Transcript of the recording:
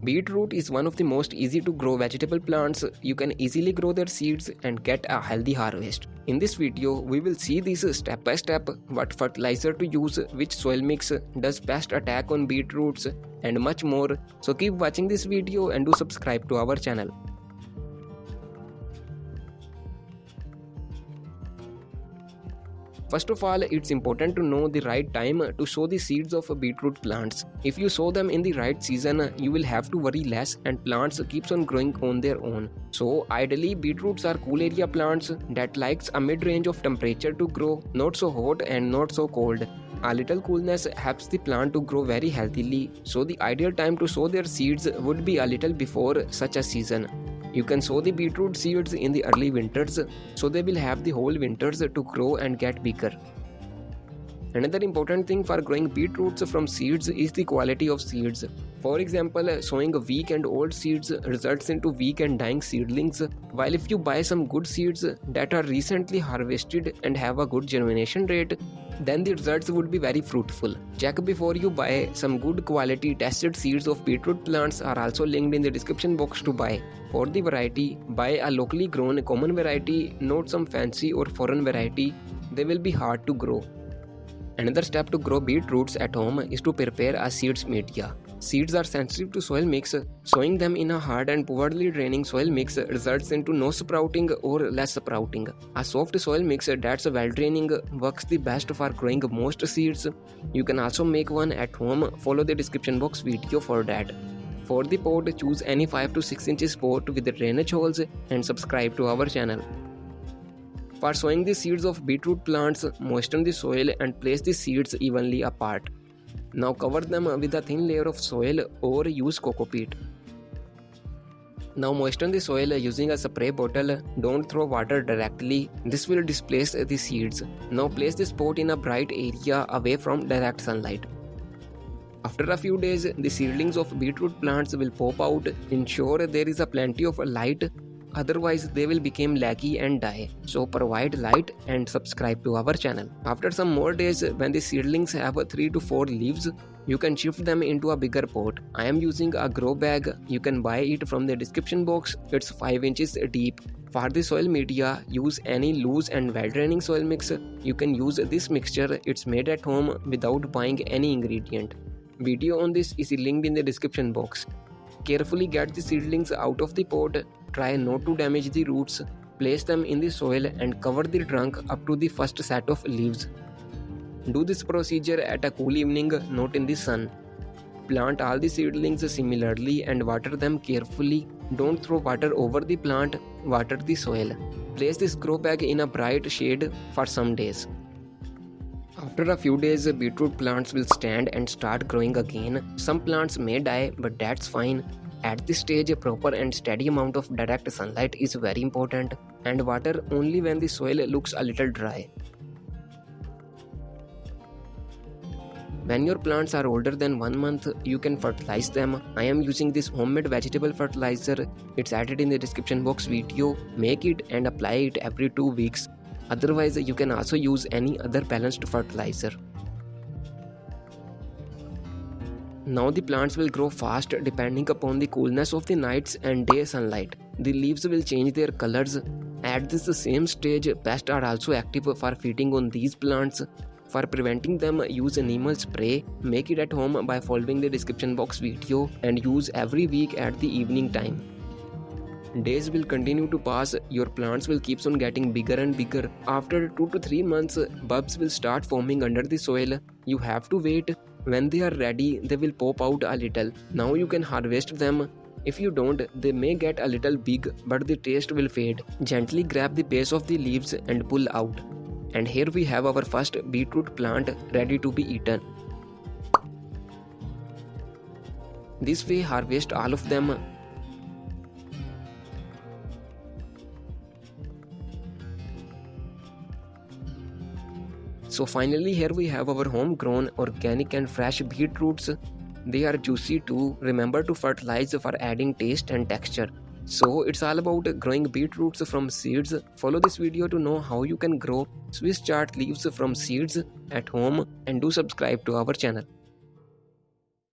Beetroot is one of the most easy to grow vegetable plants. You can easily grow their seeds and get a healthy harvest. In this video, we will see this step by step, what fertilizer to use, which soil mix does best attack on beetroots, and much more. So keep watching this video and do subscribe to our channel. First of all, it's important to know the right time to sow the seeds of beetroot plants. If you sow them in the right season, you will have to worry less and plants keeps on growing on their own. So ideally, beetroots are cool area plants that likes a mid-range of temperature to grow, not so hot and not so cold. A little coolness helps the plant to grow very healthily, so the ideal time to sow their seeds would be a little before such a season. You can sow the beetroot seeds in the early winters, so they will have the whole winters to grow and get bigger. Another important thing for growing beetroots from seeds is the quality of seeds. For example, sowing weak and old seeds results into weak and dying seedlings, while if you buy some good seeds that are recently harvested and have a good germination rate, then the results would be very fruitful. Check before you buy. Some good quality tested seeds of beetroot plants are also linked in the description box to buy. For the variety, buy a locally grown common variety, not some fancy or foreign variety. They will be hard to grow. Another step to grow beetroots at home is to prepare a seeds media. Seeds are sensitive to soil mix. Sowing them in a hard and poorly draining soil mix results into no sprouting or less sprouting. A soft soil mix that's well draining works the best for growing most seeds. You can also make one at home. Follow the description box video for that. For the pot, choose any 5 to 6 inches pot with the drainage holes and subscribe to our channel. For sowing the seeds of beetroot plants, moisten the soil and place the seeds evenly apart. Now cover them with a thin layer of soil or use coco peat. Now moisten the soil using a spray bottle. Don't throw water directly. This will displace the seeds. Now place this pot in a bright area away from direct sunlight. After a few days, the seedlings of beetroot plants will pop out. Ensure there is a plenty of light. Otherwise, they will become laggy and die. So provide light and subscribe to our channel. After some more days, when the seedlings have 3 to 4 leaves, you can shift them into a bigger pot. I am using a grow bag. You can buy it from the description box. It's 5 inches deep. For the soil media, use any loose and well-draining soil mix. You can use this mixture. It's made at home without buying any ingredient. Video on this is linked in the description box. Carefully get the seedlings out of the pot. Try not to damage the roots. Place them in the soil and cover the trunk up to the first set of leaves. Do this procedure at a cool evening, not in the sun. Plant all the seedlings similarly and water them carefully. Don't throw water over the plant, water the soil. Place this grow bag in a bright shade for some days. After a few days, beetroot plants will stand and start growing again. Some plants may die, but that's fine. At this stage, a proper and steady amount of direct sunlight is very important, and water only when the soil looks a little dry. When your plants are older than 1 month, you can fertilize them. I am using this homemade vegetable fertilizer. It's added in the description box video. Make it and apply it every 2 weeks. Otherwise, you can also use any other balanced fertilizer. Now the plants will grow fast depending upon the coolness of the nights and day sunlight. The leaves will change their colors. At this same stage, pests are also active for feeding on these plants. For preventing them, use a Neem spray. Make it at home by following the description box video and use every week at the evening time. Days will continue to pass. Your plants will keep on getting bigger and bigger. After 2 to 3 months, bulbs will start forming under the soil. You have to wait. When they are ready, they will pop out a little. Now you can harvest them. If you don't, they may get a little big, but the taste will fade. Gently grab the base of the leaves and pull out. And here we have our first beetroot plant ready to be eaten. This way, harvest all of them. So finally, here we have our homegrown, organic and fresh beetroots. They are juicy too. Remember to fertilize for adding taste and texture. So it's all about growing beetroots from seeds. Follow this video to know how you can grow Swiss chard leaves from seeds at home, and do subscribe to our channel.